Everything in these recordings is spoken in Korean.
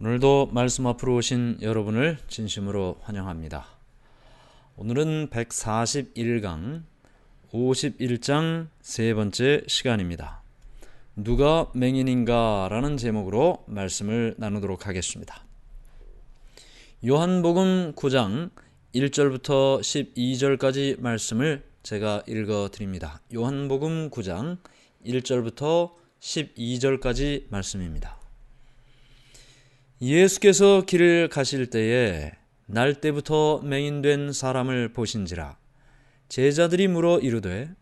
오늘도 말씀 앞으로 오신 여러분을 진심으로 환영합니다. 오늘은 141강 51장 세 번째 시간입니다. 누가 맹인인가? 라는 제목으로 말씀을 나누도록 하겠습니다. 요한복음 9장 1절부터 12절까지 말씀을 제가 읽어드립니다. 요한복음 9장 1절부터 12절까지 말씀입니다. 예수께서 길을 가실 때에 날 때부터 맹인된 사람을 보신지라. 제자들이 물어 이르되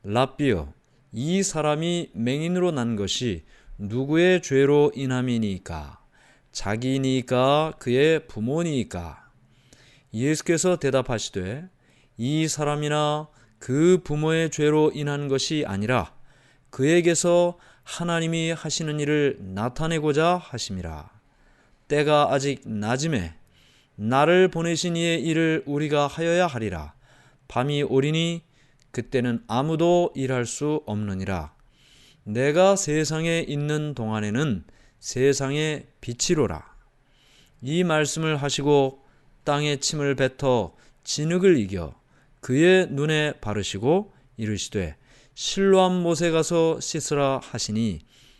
랍비여, 이 사람이 맹인으로 난 것이 누구의 죄로 인함이니까? 자기니까 그의 부모니까? 예수께서 대답하시되 이 사람이나 그 부모의 죄로 인한 것이 아니라 그에게서 하나님이 하시는 일을 나타내고자 하심이라. 때가 아직 낮음에 나를 보내신 이의 일을 우리가 하여야 하리라. 밤이 오리니 그때는 아무도 일할 수 없느니라. 내가 세상에 있는 동안에는 세상의 빛이로라. 이 말씀을 하시고 땅에 침을 뱉어 진흙을 이겨 그의 눈에 바르시고 이르시되 실로암 못에 가서 씻으라 하시니,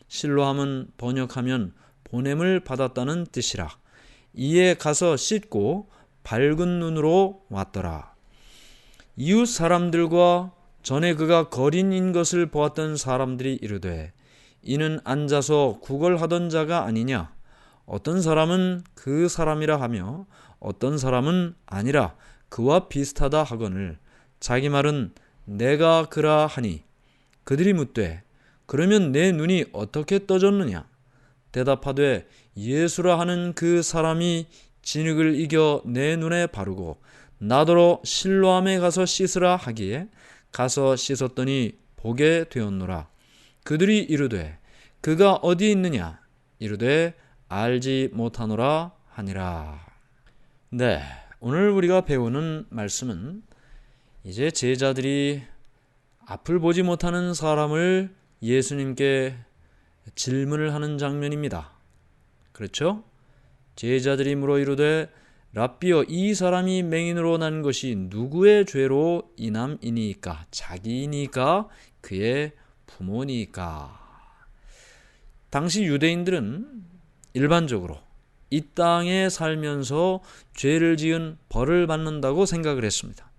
실로암은 번역하면 보냄을 받았다는 뜻이라. 이에 가서 씻고 밝은 눈으로 왔더라. 이웃 사람들과 전에 그가 거린인 것을 보았던 사람들이 이르되 이는 앉아서 구걸하던 자가 아니냐? 어떤 사람은 그 사람이라 하며 어떤 사람은 아니라 그와 비슷하다 하거늘 자기 말은 내가 그라 하니, 그들이 묻되 그러면 내 눈이 어떻게 떠졌느냐? 대답하되 예수라 하는 그 사람이 진흙을 이겨 내 눈에 바르고 나더러 실로암에 가서 씻으라 하기에 가서 씻었더니 보게 되었노라. 그들이 이르되 그가 어디 있느냐? 이르되 알지 못하노라 하니라. 네, 오늘 우리가 배우는 말씀은 이제 제자들이 앞을 보지 못하는 사람을 예수님께 질문을 하는 장면입니다. 그렇죠? 제자들이 물어 이르되 랍비여, 이 사람이 맹인으로 난 것이 누구의 죄로 인함이니까? 자기니까 그의 부모니까? 당시 유대인들은 일반적으로 이 땅에 살면서 죄를 지은 벌을 받는다고 생각을 했습니다.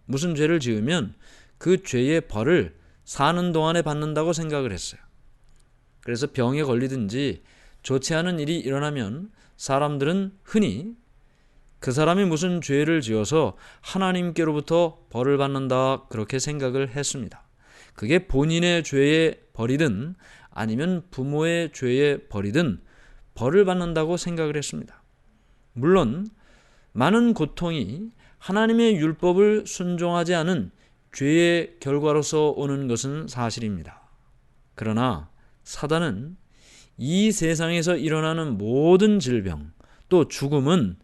무슨 죄를 지으면 그 죄의 벌을 사는 동안에 받는다고 생각을 했어요. 그래서 병에 걸리든지 좋지 않은 일이 일어나면 사람들은 흔히 그 사람이 무슨 죄를 지어서 하나님께로부터 벌을 받는다, 그렇게 생각을 했습니다. 그게 본인의 죄의 벌이든 아니면 부모의 죄의 벌이든 벌을 받는다고 생각을 했습니다. 물론 많은 고통이 하나님의 율법을 순종하지 않은 죄의 결과로서 오는 것은 사실입니다. 그러나 사단은 이 세상에서 일어나는 모든 질병 또 죽음은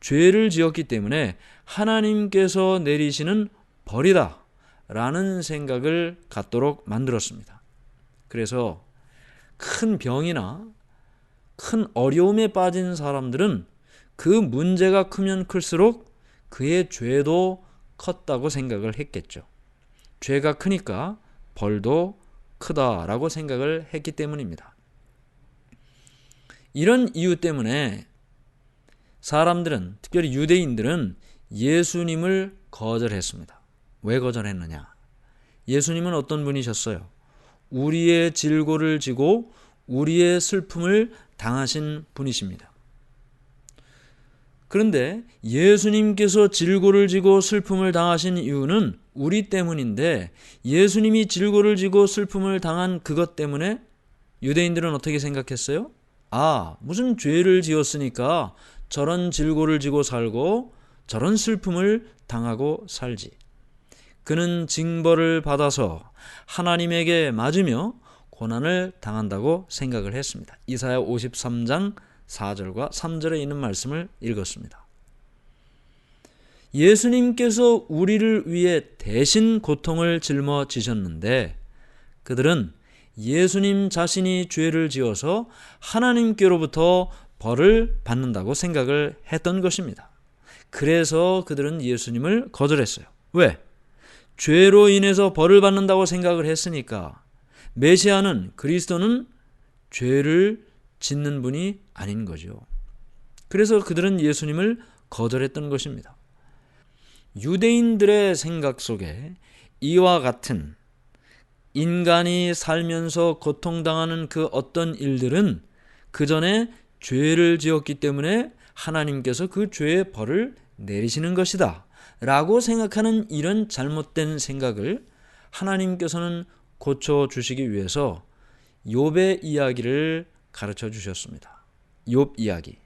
죄를 지었기 때문에 하나님께서 내리시는 벌이다 라는 생각을 갖도록 만들었습니다. 그래서 큰 병이나 큰 어려움에 빠진 사람들은 그 문제가 크면 클수록 그의 죄도 컸다고 생각을 했겠죠. 죄가 크니까 벌도 크다라고 생각을 했기 때문입니다. 이런 이유 때문에 사람들은, 특별히 유대인들은 예수님을 거절했습니다. 왜 거절했느냐? 예수님은 어떤 분이셨어요? 우리의 질고를 지고 우리의 슬픔을 당하신 분이십니다. 그런데 예수님께서 질고를 지고 슬픔을 당하신 이유는 우리 때문인데, 예수님이 질고를 지고 슬픔을 당한 그것 때문에 유대인들은 어떻게 생각했어요? 무슨 죄를 지었으니까 저런 질고를 지고 살고 저런 슬픔을 당하고 살지. 그는 징벌을 받아서 하나님에게 맞으며 고난을 당한다고 생각을 했습니다. 이사야 53장 4절과 3절에 있는 말씀을 읽었습니다. 예수님께서 우리를 위해 대신 고통을 짊어지셨는데 그들은 예수님 자신이 죄를 지어서 하나님께로부터 벌을 받는다고 생각을 했던 것입니다. 그래서 그들은 예수님을 거절했어요. 왜? 죄로 인해서 벌을 받는다고 생각을 했으니까. 메시아는, 그리스도는 죄를 짓는 분이 아닌 거죠. 그래서 그들은 예수님을 거절했던 것입니다. 유대인들의 생각 속에 이와 같은 인간이 살면서 고통당하는 그 어떤 일들은 그 전에 죄를 지었기 때문에 하나님께서 그 죄의 벌을 내리시는 것이다 라고 생각하는 이런 잘못된 생각을 하나님께서는 고쳐주시기 위해서 욥의 이야기를 가르쳐 주셨습니다. 욥 이야기.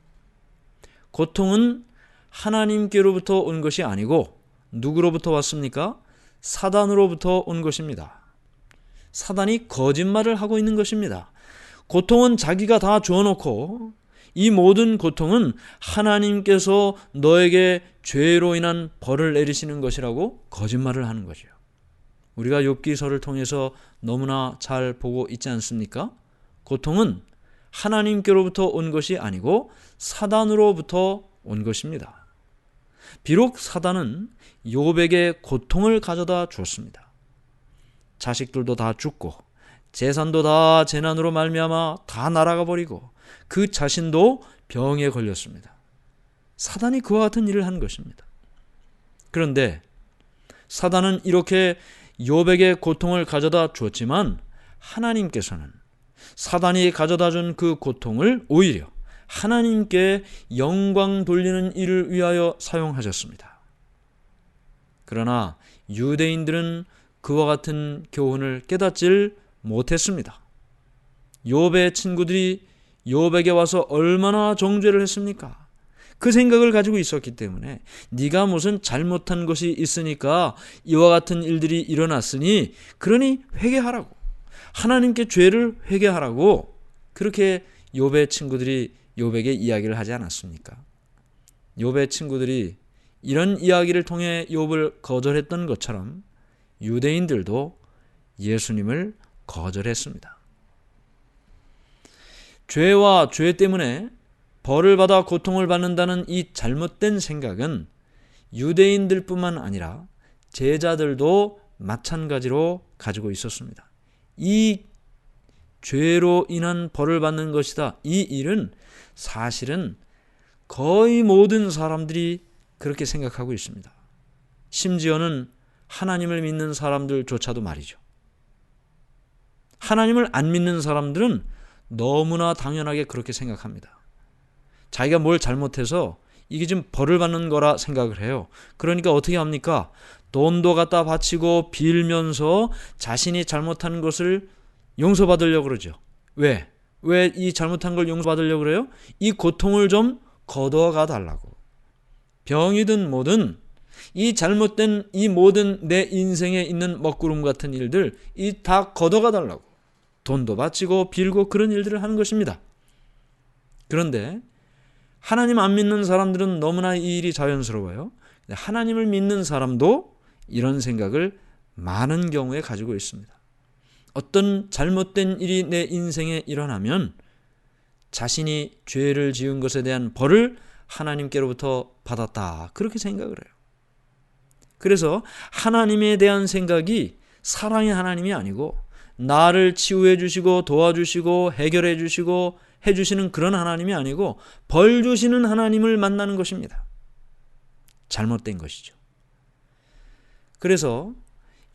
고통은 하나님께로부터 온 것이 아니고 누구로부터 왔습니까? 사단으로부터 온 것입니다. 사단이 거짓말을 하고 있는 것입니다. 고통은 자기가 다 주어놓고 이 모든 고통은 하나님께서 너에게 죄로 인한 벌을 내리시는 것이라고 거짓말을 하는 거죠. 우리가 욥기서를 통해서 너무나 잘 보고 있지 않습니까? 고통은 하나님께로부터 온 것이 아니고 사단으로부터 온 것입니다. 비록 사단은 욥에게 고통을 가져다 주었습니다. 자식들도 다 죽고 재산도 다 재난으로 말미암아 다 날아가 버리고 그 자신도 병에 걸렸습니다. 사단이 그와 같은 일을 한 것입니다. 그런데 사단은 이렇게 욥에게 고통을 가져다 주었지만 하나님께서는 사단이 가져다 준 그 고통을 오히려 하나님께 영광 돌리는 일을 위하여 사용하셨습니다. 그러나 유대인들은 그와 같은 교훈을 깨닫질 못했습니다. 욥의 친구들이 욥에게 와서 얼마나 정죄를 했습니까? 그 생각을 가지고 있었기 때문에 네가 무슨 잘못한 것이 있으니까 이와 같은 일들이 일어났으니 그러니 회개하라고, 하나님께 죄를 회개하라고 그렇게 욥의 친구들이 욥에게 이야기를 하지 않았습니까? 욥의 친구들이 이런 이야기를 통해 욥을 거절했던 것처럼 유대인들도 예수님을 거절했습니다. 죄와 죄 때문에 벌을 받아 고통을 받는다는 이 잘못된 생각은 유대인들뿐만 아니라 제자들도 마찬가지로 가지고 있었습니다. 이 죄로 인한 벌을 받는 것이다. 이 일은 사실은 거의 모든 사람들이 그렇게 생각하고 있습니다. 심지어는 하나님을 믿는 사람들조차도 말이죠. 하나님을 안 믿는 사람들은 너무나 당연하게 그렇게 생각합니다. 자기가 뭘 잘못해서 이게 지금 벌을 받는 거라 생각을 해요. 그러니까 어떻게 합니까? 돈도 갖다 바치고 빌면서 자신이 잘못한 것을 용서받으려고 그러죠. 왜? 왜 이 잘못한 걸 용서받으려고 그래요? 이 고통을 좀 걷어가 달라고. 병이든 뭐든 이 잘못된 이 모든 내 인생에 있는 먹구름 같은 일들 이 다 걷어가 달라고. 돈도 바치고 빌고 그런 일들을 하는 것입니다. 그런데 하나님 안 믿는 사람들은 너무나 이 일이 자연스러워요. 하나님을 믿는 사람도 이런 생각을 많은 경우에 가지고 있습니다. 어떤 잘못된 일이 내 인생에 일어나면 자신이 죄를 지은 것에 대한 벌을 하나님께로부터 받았다. 그렇게 생각을 해요. 그래서 하나님에 대한 생각이 사랑의 하나님이 아니고 나를 치유해 주시고 도와주시고 해결해 주시고 해주시는 그런 하나님이 아니고 벌 주시는 하나님을 만나는 것입니다. 잘못된 것이죠. 그래서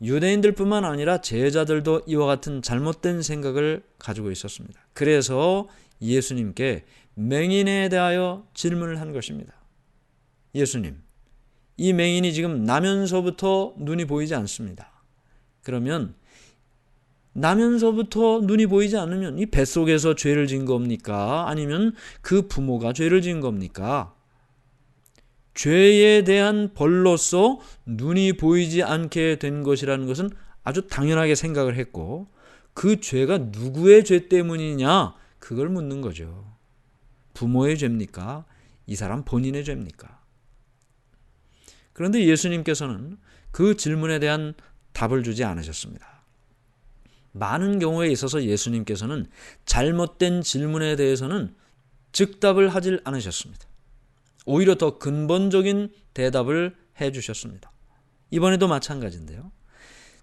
유대인들뿐만 아니라 제자들도 이와 같은 잘못된 생각을 가지고 있었습니다. 그래서 예수님께 맹인에 대하여 질문을 한 것입니다. 예수님, 이 맹인이 지금 나면서부터 눈이 보이지 않습니다. 그러면 나면서부터 눈이 보이지 않으면 이 뱃속에서 죄를 지은 겁니까? 아니면 그 부모가 죄를 지은 겁니까? 죄에 대한 벌로서 눈이 보이지 않게 된 것이라는 것은 아주 당연하게 생각을 했고 그 죄가 누구의 죄 때문이냐? 그걸 묻는 거죠. 부모의 죄입니까? 이 사람 본인의 죄입니까? 그런데 예수님께서는 그 질문에 대한 답을 주지 않으셨습니다. 많은 경우에 있어서 예수님께서는 잘못된 질문에 대해서는 즉답을 하질 않으셨습니다. 오히려 더 근본적인 대답을 해주셨습니다. 이번에도 마찬가지인데요.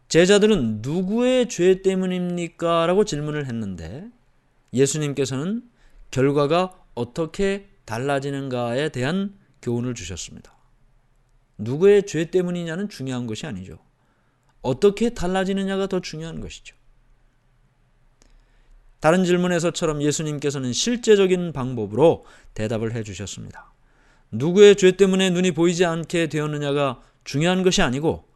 제자들은 누구의 죄 때문입니까? 라고 질문을 했는데 예수님께서는 결과가 어떻게 달라지는가에 대한 교훈을 주셨습니다. 누구의 죄 때문이냐는 중요한 것이 아니죠. 어떻게 달라지느냐가 더 중요한 것이죠. 다른 질문에서처럼 예수님께서는 실제적인 방법으로 대답을 해주셨습니다. 누구의 죄 때문에 눈이 보이지 않게 되었느냐가 중요한 것이 아니고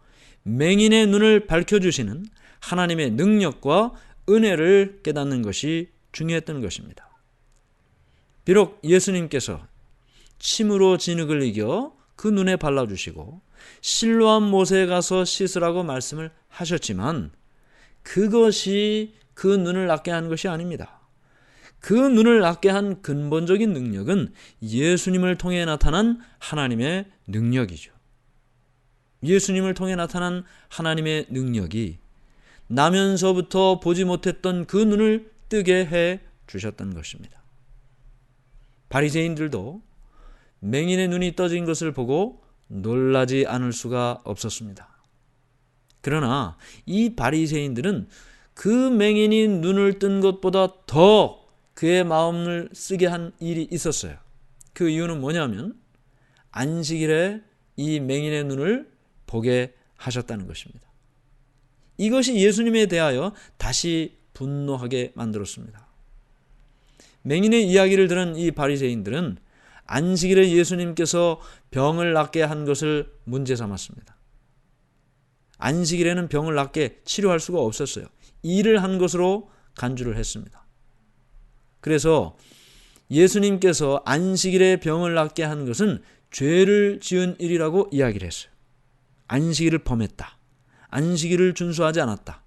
맹인의 눈을 밝혀주시는 하나님의 능력과 은혜를 깨닫는 것이 중요했던 것입니다. 비록 예수님께서 침으로 진흙을 이겨 그 눈에 발라주시고 실로암 못에 가서 씻으라고 말씀을 하셨지만 그것이 그 눈을 낫게 한 것이 아닙니다. 그 눈을 낫게 한 근본적인 능력은 예수님을 통해 나타난 하나님의 능력이죠. 예수님을 통해 나타난 하나님의 능력이 나면서부터 보지 못했던 그 눈을 뜨게 해 주셨던 것입니다. 바리새인들도 맹인의 눈이 떠진 것을 보고 놀라지 않을 수가 없었습니다. 그러나 이 바리새인들은 그 맹인이 눈을 뜬 것보다 더 그의 마음을 쓰게 한 일이 있었어요. 그 이유는 뭐냐면 안식일에 이 맹인의 눈을 보게 하셨다는 것입니다. 이것이 예수님에 대하여 다시 분노하게 만들었습니다. 맹인의 이야기를 들은 이 바리새인들은 안식일에 예수님께서 병을 낫게 한 것을 문제 삼았습니다. 안식일에는 병을 낫게 치료할 수가 없었어요. 일을 한 것으로 간주를 했습니다. 그래서 예수님께서 안식일에 병을 낫게 한 것은 죄를 지은 일이라고 이야기를 했어요. 안식일을 범했다. 안식일을 준수하지 않았다.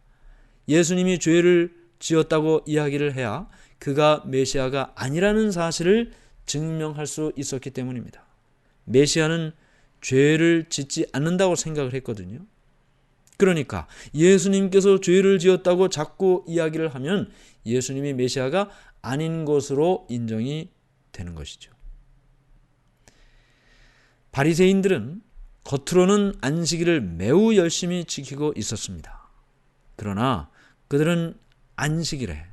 예수님이 죄를 지었다고 이야기를 해야 그가 메시아가 아니라는 사실을 증명할 수 있었기 때문입니다. 메시아는 죄를 짓지 않는다고 생각을 했거든요. 그러니까 예수님께서 죄를 지었다고 자꾸 이야기를 하면 예수님이 메시아가 아닌 것으로 인정이 되는 것이죠. 바리새인들은 겉으로는 안식일을 매우 열심히 지키고 있었습니다. 그러나 그들은 안식일에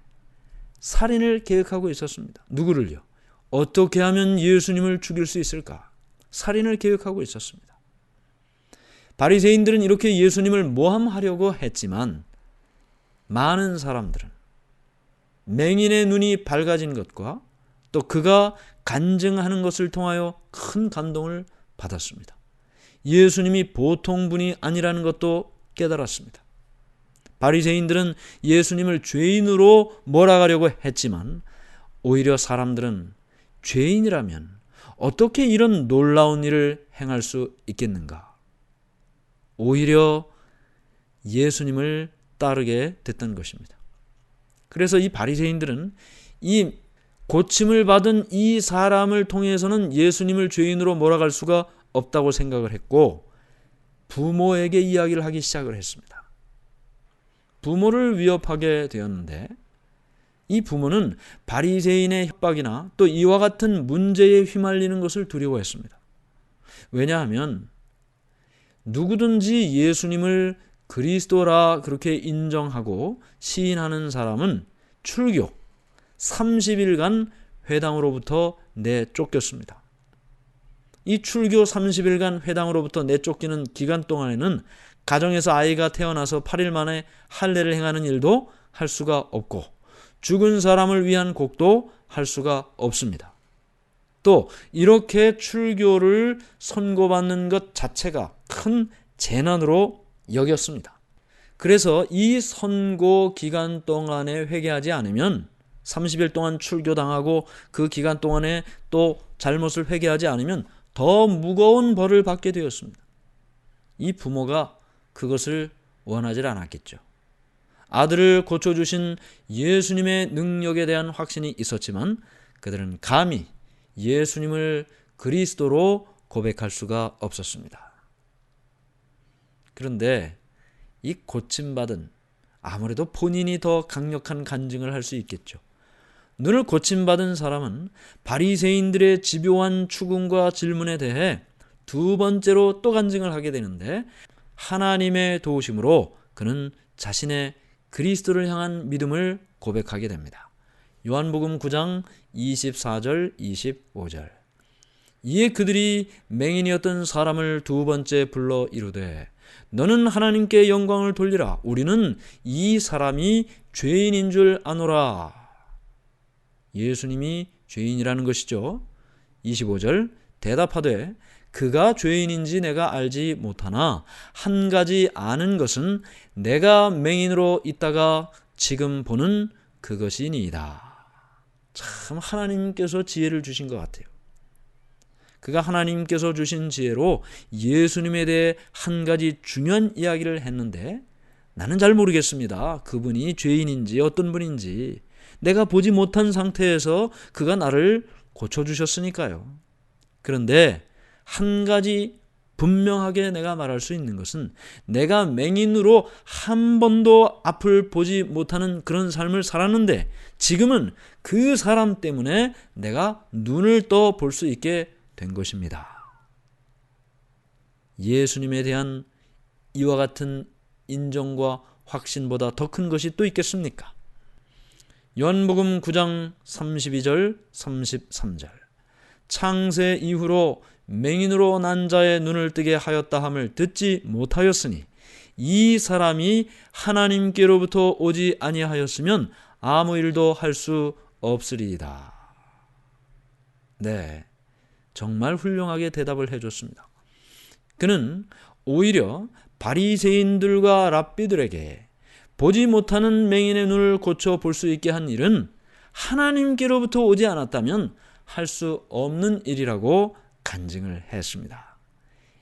살인을 계획하고 있었습니다. 누구를요? 어떻게 하면 예수님을 죽일 수 있을까? 살인을 계획하고 있었습니다. 바리새인들은 이렇게 예수님을 모함하려고 했지만 많은 사람들은 맹인의 눈이 밝아진 것과 또 그가 간증하는 것을 통하여 큰 감동을 받았습니다. 예수님이 보통 분이 아니라는 것도 깨달았습니다. 바리새인들은 예수님을 죄인으로 몰아가려고 했지만 오히려 사람들은 죄인이라면 어떻게 이런 놀라운 일을 행할 수 있겠는가? 오히려 예수님을 따르게 됐던 것입니다. 그래서 이 바리새인들은 이 고침을 받은 이 사람을 통해서는 예수님을 죄인으로 몰아갈 수가 없다고 생각을 했고 부모에게 이야기를 하기 시작을 했습니다. 부모를 위협하게 되었는데 이 부모는 바리새인의 협박이나 또 이와 같은 문제에 휘말리는 것을 두려워했습니다. 왜냐하면 누구든지 예수님을 그리스도라 그렇게 인정하고 시인하는 사람은 출교 30일간 회당으로부터 내쫓겼습니다. 이 출교 30일간 회당으로부터 내쫓기는 기간 동안에는 가정에서 아이가 태어나서 8일 만에 할례를 행하는 일도 할 수가 없고 죽은 사람을 위한 곡도 할 수가 없습니다. 또 이렇게 출교를 선고받는 것 자체가 큰 재난으로 여겼습니다. 그래서 이 선고 기간 동안에 회개하지 않으면 30일 동안 출교당하고 그 기간 동안에 또 잘못을 회개하지 않으면 더 무거운 벌을 받게 되었습니다. 이 부모가 그것을 원하지 않았겠죠. 아들을 고쳐주신 예수님의 능력에 대한 확신이 있었지만 그들은 감히 예수님을 그리스도로 고백할 수가 없었습니다. 그런데 이 고침받은 아무래도 본인이 더 강력한 간증을 할 수 있겠죠. 눈을 고침받은 사람은 바리새인들의 집요한 추궁과 질문에 대해 두 번째로 또 간증을 하게 되는데, 하나님의 도우심으로 그는 자신의 그리스도를 향한 믿음을 고백하게 됩니다. 요한복음 9장 24절 25절. 이에 그들이 맹인이었던 사람을 두 번째 불러 이르되 너는 하나님께 영광을 돌리라. 우리는 이 사람이 죄인인 줄 아노라. 예수님이 죄인이라는 것이죠. 25절. 대답하되 그가 죄인인지 내가 알지 못하나 한 가지 아는 것은 내가 맹인으로 있다가 지금 보는 그것이니이다. 참 하나님께서 지혜를 주신 것 같아요. 그가 하나님께서 주신 지혜로 예수님에 대해 한 가지 중요한 이야기를 했는데, 나는 잘 모르겠습니다. 그분이 죄인인지 어떤 분인지. 내가 보지 못한 상태에서 그가 나를 고쳐주셨으니까요. 그런데 한 가지 분명하게 내가 말할 수 있는 것은, 내가 맹인으로 한 번도 앞을 보지 못하는 그런 삶을 살았는데 지금은 그 사람 때문에 내가 눈을 떠 볼 수 있게 된 것입니다. 예수님에 대한 이와 같은 인정과 확신보다 더 큰 것이 또 있겠습니까? 요한복음 9장 32절 33절. 창세 이후로 맹인으로 난 자의 눈을 뜨게 하였다 함을 듣지 못하였으니 이 사람이 하나님께로부터 오지 아니하였으면 아무 일도 할 수 없으리이다. 네, 정말 훌륭하게 대답을 해줬습니다. 그는 오히려 바리새인들과 랍비들에게 보지 못하는 맹인의 눈을 고쳐 볼 수 있게 한 일은 하나님께로부터 오지 않았다면 할 수 없는 일이라고 간증을 했습니다.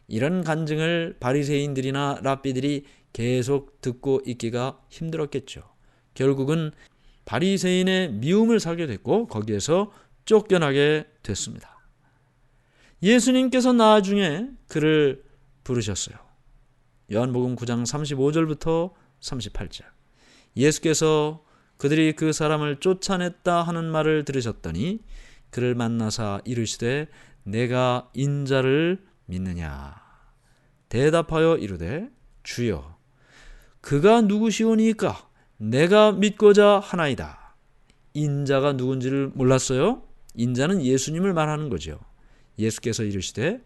이런 간증을 바리새인들이나 랍비들이 계속 듣고 있기가 힘들었겠죠. 결국은 바리새인의 미움을 사게 됐고 거기에서 쫓겨나게 됐습니다. 예수님께서 나중에 그를 부르셨어요. 요한복음 9장 35절부터 38절. 예수께서 그들이 그 사람을 쫓아냈다 하는 말을 들으셨더니 그를 만나사 이르시되 내가 인자를 믿느냐. 대답하여 이르되 주여 그가 누구시오니까 내가 믿고자 하나이다. 인자가 누군지를 몰랐어요. 인자는 예수님을 말하는 거죠. 예수께서 이르시되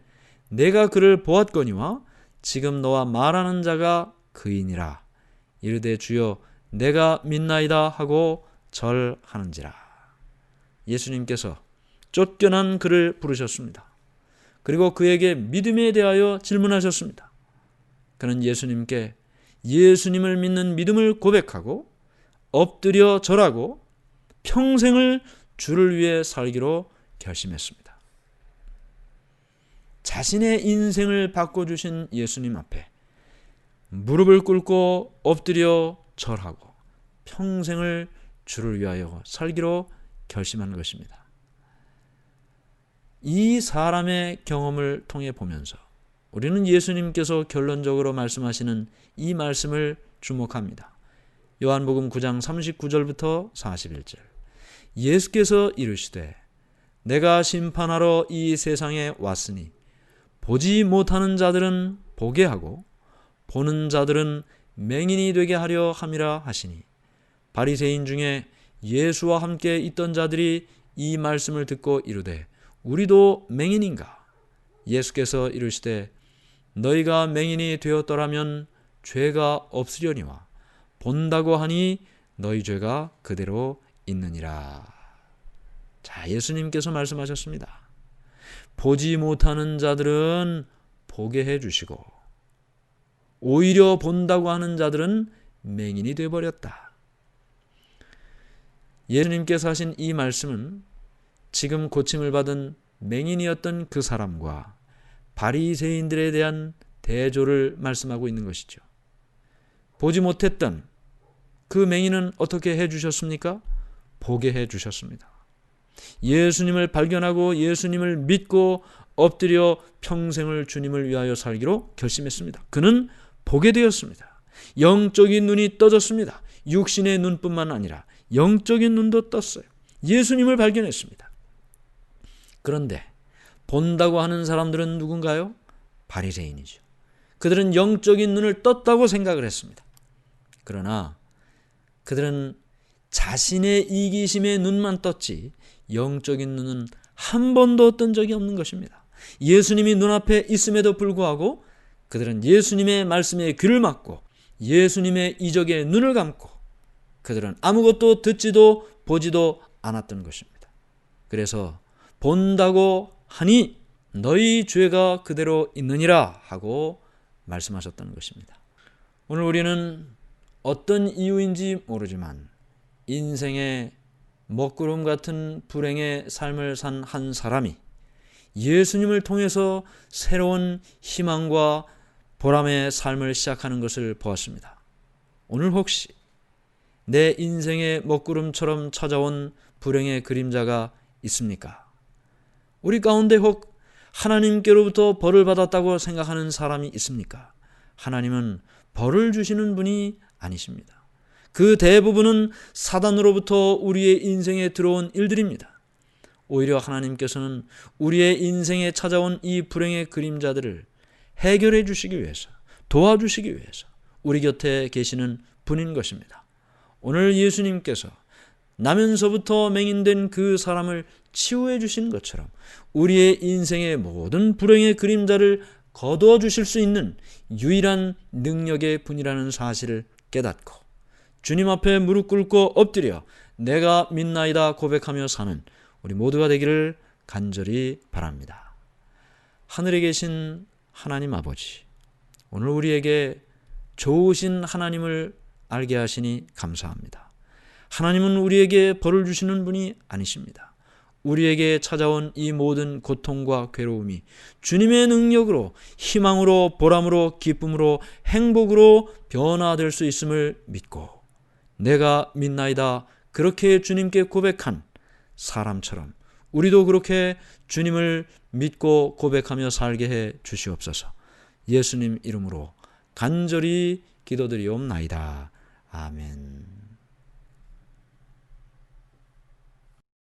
내가 그를 보았거니와 지금 너와 말하는 자가 그이니라. 이르되 주여 내가 믿나이다 하고 절하는지라. 예수님께서 쫓겨난 그를 부르셨습니다. 그리고 그에게 믿음에 대하여 질문하셨습니다. 그는 예수님께 예수님을 믿는 믿음을 고백하고 엎드려 절하고 평생을 주를 위해 살기로 결심했습니다. 자신의 인생을 바꿔주신 예수님 앞에 무릎을 꿇고 엎드려 절하고 평생을 주를 위하여 살기로 결심한 것입니다. 이 사람의 경험을 통해 보면서 우리는 예수님께서 결론적으로 말씀하시는 이 말씀을 주목합니다. 요한복음 9장 39절부터 41절. 예수께서 이르시되 내가 심판하러 이 세상에 왔으니 보지 못하는 자들은 보게 하고 보는 자들은 맹인이 되게 하려 함이라 하시니 바리새인 중에 예수와 함께 있던 자들이 이 말씀을 듣고 이르되 우리도 맹인인가? 예수께서 이르시되 너희가 맹인이 되었더라면 죄가 없으려니와 본다고 하니 너희 죄가 그대로 있느니라. 자, 예수님께서 말씀하셨습니다. 보지 못하는 자들은 보게 해주시고 오히려 본다고 하는 자들은 맹인이 되어버렸다. 예수님께서 하신 이 말씀은 지금 고침을 받은 맹인이었던 그 사람과 바리새인들에 대한 대조를 말씀하고 있는 것이죠. 보지 못했던 그 맹인은 어떻게 해주셨습니까? 보게 해주셨습니다. 예수님을 발견하고 예수님을 믿고 엎드려 평생을 주님을 위하여 살기로 결심했습니다. 그는 보게 되었습니다. 영적인 눈이 떠졌습니다. 육신의 눈뿐만 아니라 영적인 눈도 떴어요. 예수님을 발견했습니다. 그런데 본다고 하는 사람들은 누군가요? 바리새인이죠. 그들은 영적인 눈을 떴다고 생각을 했습니다. 그러나 그들은 자신의 이기심의 눈만 떴지 영적인 눈은 한 번도 뜬 적이 없는 것입니다. 예수님이 눈앞에 있음에도 불구하고 그들은 예수님의 말씀에 귀를 막고 예수님의 이적에 눈을 감고 그들은 아무것도 듣지도 보지도 않았던 것입니다. 그래서 본다고 하니 너희 죄가 그대로 있느니라 하고 말씀하셨던 것입니다. 오늘 우리는 어떤 이유인지 모르지만 인생의 먹구름 같은 불행의 삶을 산 한 사람이 예수님을 통해서 새로운 희망과 보람의 삶을 시작하는 것을 보았습니다. 오늘 혹시 내 인생의 먹구름처럼 찾아온 불행의 그림자가 있습니까? 우리 가운데 혹 하나님께로부터 벌을 받았다고 생각하는 사람이 있습니까? 하나님은 벌을 주시는 분이 아니십니다. 그 대부분은 사단으로부터 우리의 인생에 들어온 일들입니다. 오히려 하나님께서는 우리의 인생에 찾아온 이 불행의 그림자들을 해결해 주시기 위해서, 도와주시기 위해서 우리 곁에 계시는 분인 것입니다. 오늘 예수님께서 나면서부터 맹인된 그 사람을 치유해 주신 것처럼 우리의 인생의 모든 불행의 그림자를 거두어 주실 수 있는 유일한 능력의 분이라는 사실을 깨닫고 주님 앞에 무릎 꿇고 엎드려 내가 믿나이다 고백하며 사는 우리 모두가 되기를 간절히 바랍니다. 하늘에 계신 하나님 아버지, 오늘 우리에게 좋으신 하나님을 알게 하시니 감사합니다. 하나님은 우리에게 벌을 주시는 분이 아니십니다. 우리에게 찾아온 이 모든 고통과 괴로움이 주님의 능력으로 희망으로 보람으로 기쁨으로 행복으로 변화될 수 있음을 믿고 내가 믿나이다 그렇게 주님께 고백한 사람처럼 우리도 그렇게 주님을 믿고 고백하며 살게 해 주시옵소서. 예수님 이름으로 간절히 기도드리옵나이다. 아멘.